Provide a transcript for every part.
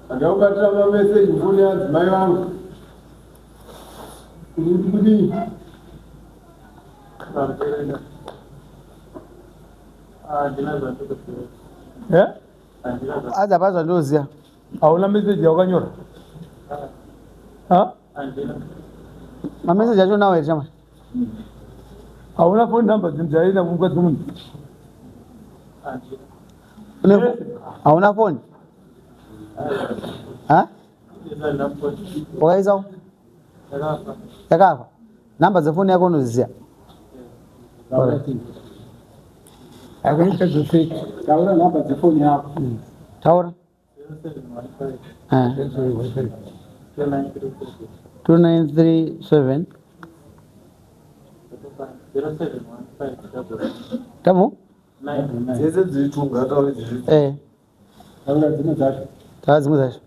Akabatama message mfuni yanzi mai wangu kudi aza bazwa ndoziya hauna message yakanyora mameseji acho nawo chama hauna phone number dzinjaina mukadzi munhu hauna phone wakaisao yakafa namba dzefoni yako unoziziya akaita dzofeki taura namba dzefoni yako taura 2937 tamu dzese dziritunga tauri taura dzimwe dzacho taura dzimwe dzacho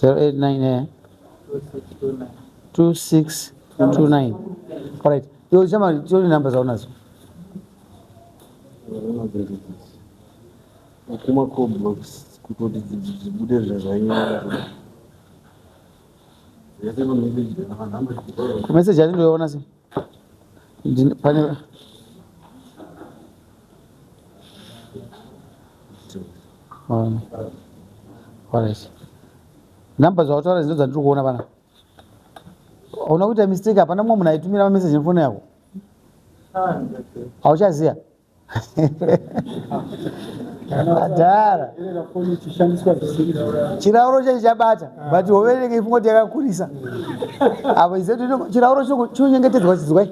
089 2629 alright yo chama choni namba zaunazo kuma coblox kutoti dzibude zvazvanyora dzese mameseji akanamba meseji ati ndoiona se pane alright namba dzautaura ndidzo dzandiri kuona pana hauna kuita mistake hapana mumwe munhu aitumira mameseji nefoni yako hauchaziya adhara chirauro chai chabata but hovereke ifungoti yakakurisa apo izetu chirauro chinochengetedzwa chidzwai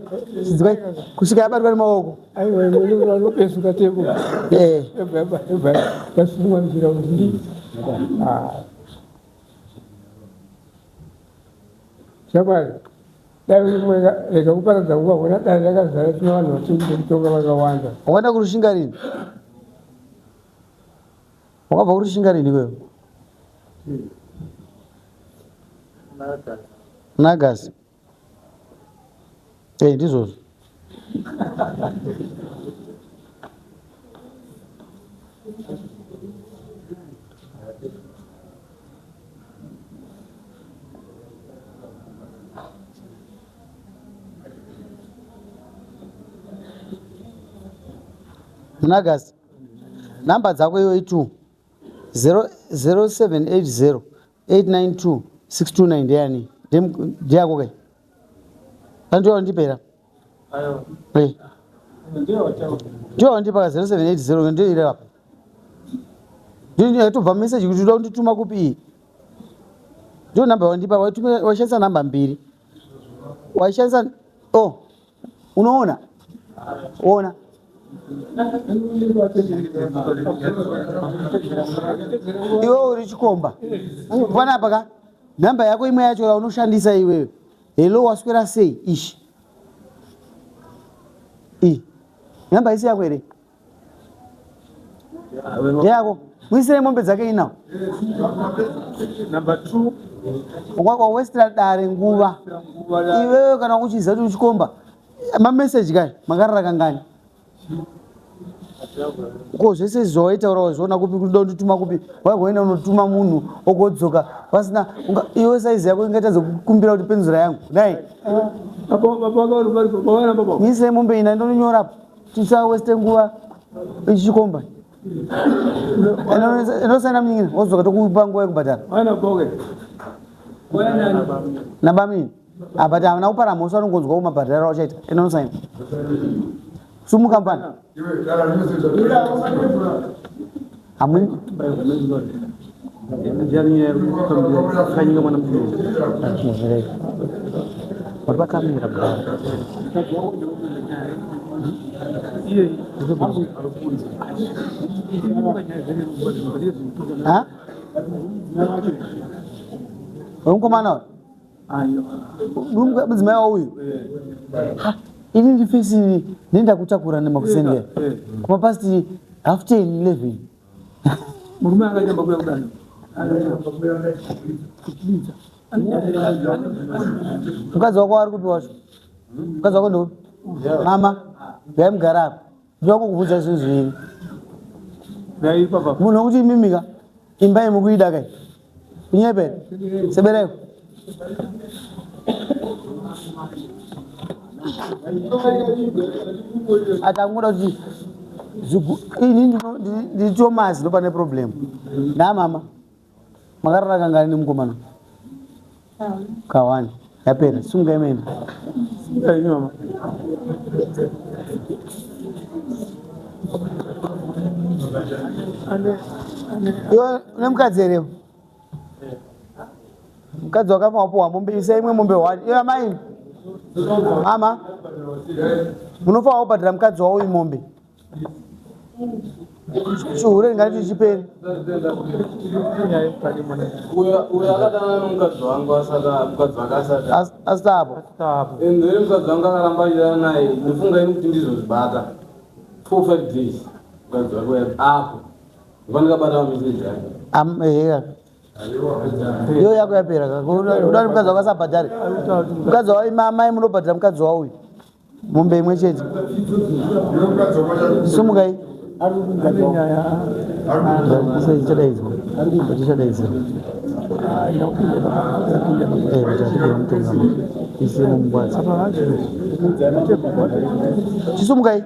kusvika yabatwa nemaoko anopesuka tebo tasungwa chirauro shabari dai rega kuparadza nguva kona dai rakazara tina vanhu vachikutonga vakawanda wakaenda kurushinga rini wakabva kurushinga rini ikweyo nagasi ndizvozvo munagasi namba dzako iwe 2 0780 892 629 ndeyani ndeyako kai andiyo wandipera ndiyo wandipaka 0780 ndiyo ire apa tobva meseji kuti uda kundituma kupi iyi ndiyo namba wandipa waishandisa namba mbiri waishandisa unoona ona iwe uri chikomba panapa ka namba yako imwe yacho yaunoshandisa iwewe hello waswera sei ishi namba isi yako ere yako muisire mombe dzake inawo number 2 wawestera dare nguva iwewe kana uchiziva kuti uchikomba mameseji kai makarara kangani ko zvese zvawaitaura wazviona kupi kuti ndotuma kupi wagoenda unotuma munhu ogodzoka pasina iwe saizi yako ingatadza kukumbira kuti penzura yangu dai mise mombe ina ndononyorapo tisaweste nguva ichikomba inosaina munyingina wodzoka tokupa nguva yekubhadhara nabamini but havana kupara mosi vanongonzwa kumabhadhara wachaita inosaina sumukampani hamuni waripakamira wemukomana mudzimai wauyu ini ndifisi ndenda kutakura nemakusendera kumapasti 10:30 murume akachamba kuya kudani mukadzi wako ari kupi wacho mukadzi wako ndopi mama yaimugara apa ndovako kubvunza zvinhu zviviri munhu wekuti imimika imba yemukuida kai kunyepera sebereko atangoda kuti ini ndiri Tomasi ndopane problem ndamama makarara kangani nemukomana kawani yapera sunga imene mama iwe une mukadzi here mukadzi wakamawapuwa mombe isa imwe mombe wani iwe amai mama munofanira kubhadhira mukadzi wauyu mombe chihure ringati tichiperi uyo akatanga nomukadzi wangu mukadzi wake asitapo ende mukadzi wangu akaramba achitaa naye ndifunga ini kuti ndizozvibata 4-5 days mukadzi wake apo ndipandikabata mameseji ake iyo yako yapera udani mukadzi wako asabhadhare mukadzi wau mamai munobhadhira mukadzi wauyu mombe imwe chete sumukai chisumukai